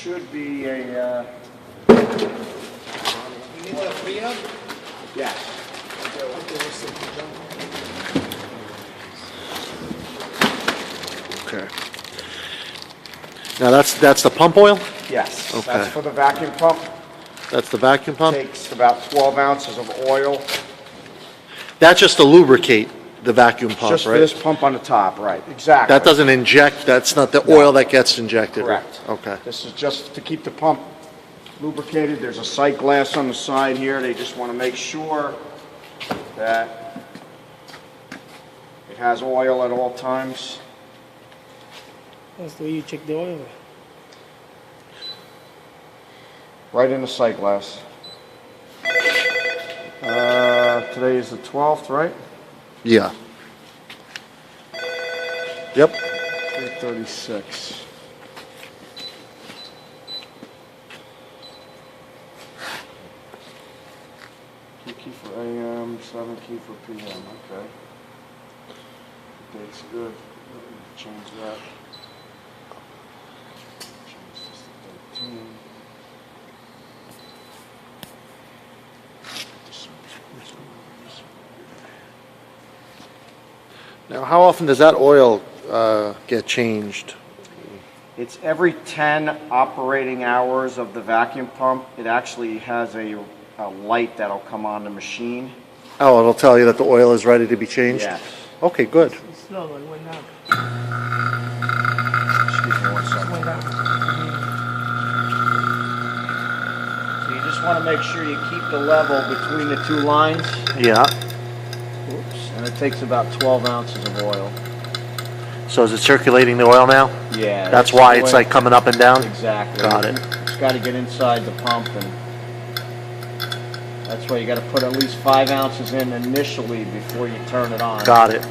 should be a. You need the freon? Yes. Okay. Now that's the pump oil? Yes. Okay. That's for the vacuum pump. That's the vacuum pump? Takes about 12 ounces of oil. That's just to lubricate the vacuum pump, Just for right? this pump on the top, right? Exactly. That doesn't inject, that's not the oil that gets injected? Correct. Okay. This is just to keep the pump lubricated. There's a sight glass on the side here. They just want to make sure that it has oil at all times. That's the way you check the oil. Right in the sight glass. Today is the 12th, right? Yeah. Yep. 3:36. Two key for AM, 7 key for PM. Okay. The date's good. Change that. Change this to 13. Now, how often does that oil get changed? It's every 10 operating hours of the vacuum pump. It actually has a light that'll come on the machine. Oh, it'll tell you that the oil is ready to be changed? Yes. Okay, good. Slow one went down. Excuse me one second. Went down. So you just want to make sure you keep the level between the two lines. Yeah. Oops. And it takes about 12 ounces of oil. So is it circulating the oil now? Yeah. That's why it's like coming up and down? Exactly. Got it. It's got to get inside the pump, and that's why you got to put at least 5 ounces in initially before you turn it on. Got it.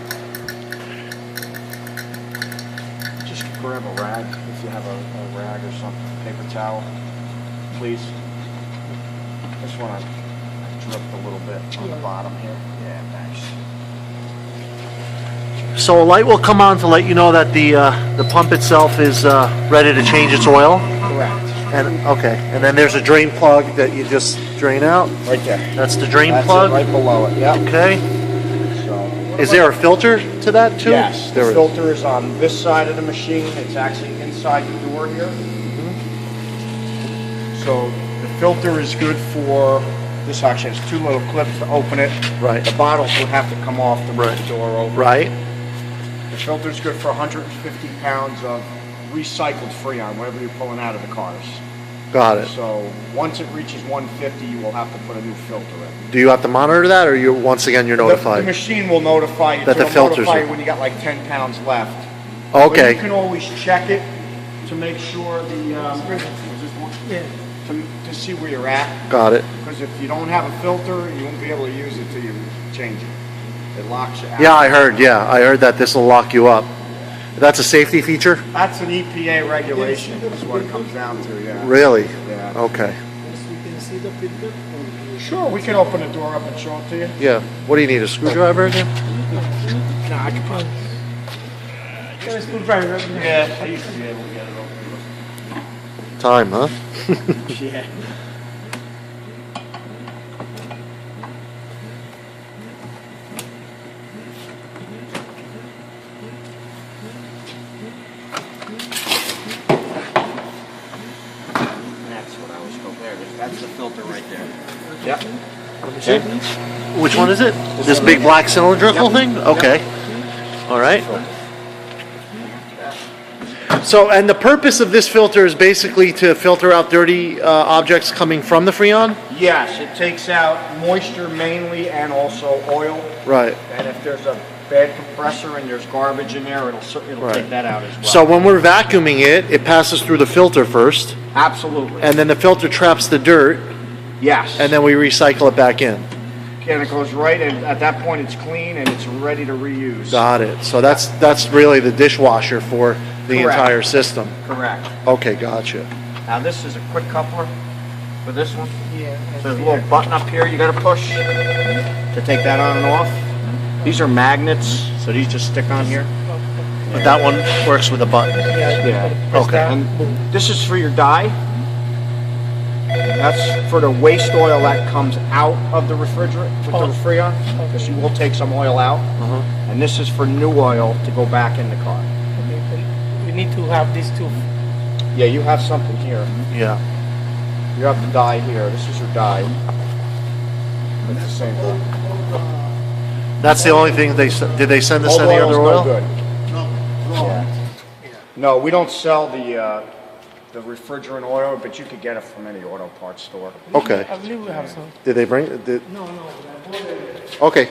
Just grab a rag if you have a rag or something, paper towel, please. Just want to drip a little bit on the bottom here. Yeah, thanks. So a light will come on to let you know that the pump itself is ready to change its oil? Correct. And okay, and then there's a drain plug that you just drain out? Right there. That's the drain That's plug? it, right below it, yep. Okay. So, Is there a filter to that too? yes, There the is. filter is on this side of the machine. It's actually inside the door here. So the filter is good for, this actually has two little clips to open it. Right. The bottles would have to come off to move Right. the door over. Right. The filter is good for 150 pounds of recycled Freon, whatever you're pulling out of the cars. Got it. So once it reaches 150, you will have to put a new filter in. Do you have to monitor that, or you once again you're The notified? machine will notify you. That the It'll filters notify are- you when you got like 10 pounds left. But Okay. you can always check it to make sure the Yeah. to see where you're at. Got it. Because if you don't have a filter, you won't be able to use it till you change it. It locks you out. Yeah, I heard that this will lock you up. That's a safety feature? That's an EPA regulation. That's what it comes down to. Yeah. Really? Yeah. Okay. Yes, we can see the filter. Sure, we can open the door up and show it to you. Yeah. What do you need, a screwdriver again? Nah, I can probably. Can I screwdriver? Yeah, I used to be able to get it open. Time, huh? Yeah. That's what I was told. There it is. That's the filter right there. Yep. Let me see. Which one is it? This big black cylindrical Yep. thing? Okay. All right. So, and the purpose of this filter is basically to filter out dirty objects coming from the Freon? Yes, it takes out moisture mainly and also oil. Right. And if there's a bad compressor and there's garbage in there, it'll Right. take that out as well. So when we're vacuuming it, it passes through the filter first, Absolutely. and then the filter traps the dirt, Yes. and then we recycle it back in. And it goes right, and at that point it's clean and it's ready to reuse. Got it. So that's really the dishwasher for the Correct. entire system. Correct. Okay, gotcha. Now this is a quick coupler for this one. Yeah. So there's a little button up here you gotta push to take that on and off. These are magnets, so these just stick on here. But that one works with a button. Yeah. Press Okay. that, And boom. this is for your dye. That's for the waste oil that comes out of the refrigerant with the Freon, because you will take some oil out. And this is for new oil to go back in the car. Okay, but we need to have these two. Yeah, you have something here. Yeah. You have the dye here. This is your dye. It's the same thing. That's the only thing did they send us Old any oil's other no oil? good. Yeah. No, we don't sell the refrigerant oil, but you could get it from any auto parts store. Okay. I believe we have some. Did they bring? No. Okay.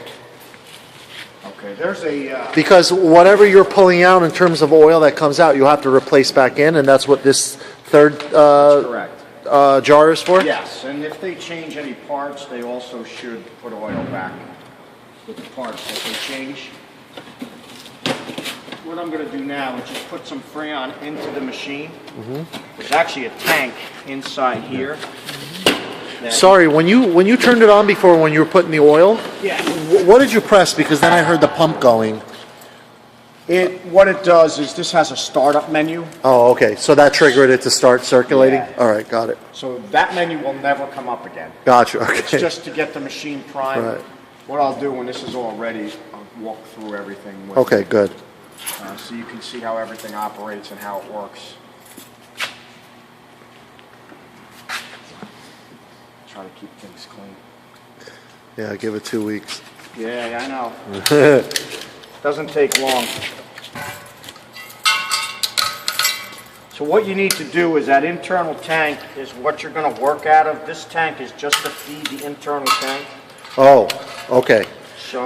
Okay, there's a. Because whatever you're pulling out in terms of oil that comes out, you have to replace back in, and that's what this third Correct. jar is for? Yes, and if they change any parts, they also should put oil back with the parts that they change. What I'm going to do now is just put some Freon into the machine. There's actually a tank inside here. that- Sorry, when you turned it on before when you were putting the oil, Yeah. what did you press? Because then I heard the pump going. What it does is this has a startup menu, Oh, okay. So that triggered it to start circulating? Yeah. All right, got it. so that menu will never come up again. Gotcha. It's Okay. just to get the machine primed. Right. What I'll do when this is all ready, I'll walk through everything with Okay, good. so you can see how everything operates and how it works. Try to keep things clean. Yeah, give it 2 weeks. Yeah, I know. Doesn't take long. So what you need to do is that internal tank is what you're going to work out of. This tank is just to feed the internal tank. Oh, okay.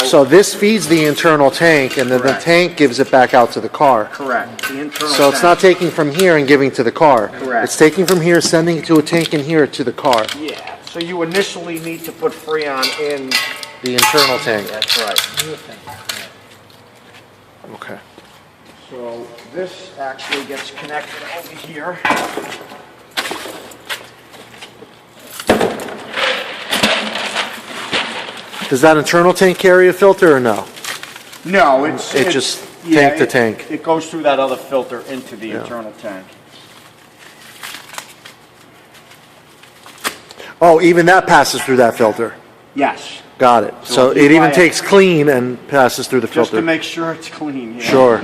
So this feeds the internal tank, and then the Correct. tank gives it back out to the car. Correct. The internal So it's tank. not taking from here and giving to the car. Correct. It's taking from here, sending it to a tank in here to the car, Yeah. So you initially need to put Freon in. the internal tank. That's right. Okay. So this actually gets connected over here. Does that internal tank carry a filter or no? No, it's just tank to tank. It goes through that other filter into the Yeah. internal tank. Oh, even that passes through that filter. Yes, Got it. So So if you it even buy it- takes clean and passes through the just to filter. make sure it's clean. Yeah. Sure.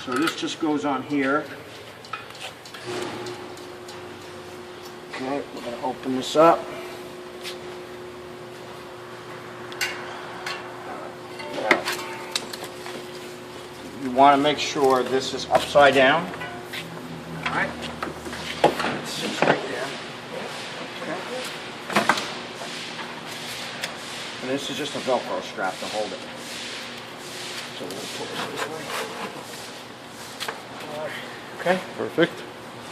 So this just goes on here. Okay, we're gonna open this up. You want to make sure this is upside down. All right. It sits right there. Okay. And this is just a Velcro strap to hold it. So we'll pull this way. Okay. Perfect.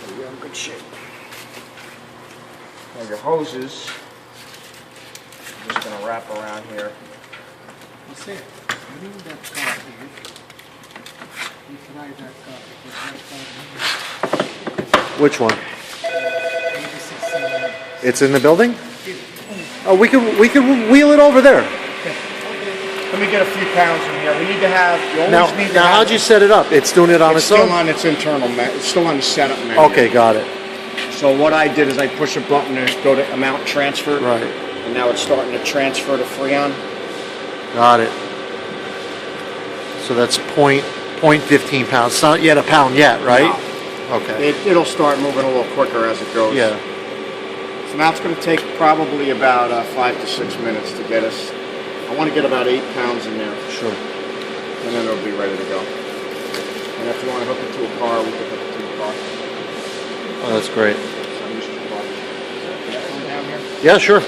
So you're in good shape. Now your hoses, I'm just going to wrap around here. You see, bring that car here. You try that car because that car Which one? 86. It's in the building? Oh, we could wheel it over there. Let me get a few pounds in here. We need to have, you always need to Now have. how'd you set it up? It's doing it on It's its still own? on its internal, it's still on the setup menu. Okay, got it. So what I did is I push a button to go to amount transfer. Right. And now it's starting to transfer to Freon. Got it. So that's point 15 pounds. It's not yet a pound yet, right? Okay. It'll start moving a little quicker as it goes. Yeah. So now it's going to take probably about 5 to 6 minutes to get us. I want to get about 8 pounds in there, Sure. and then it'll be ready to go. And if you want to hook it to a car, we can hook it to a car. Oh, that's great. So I'm just down here. Yeah, sure.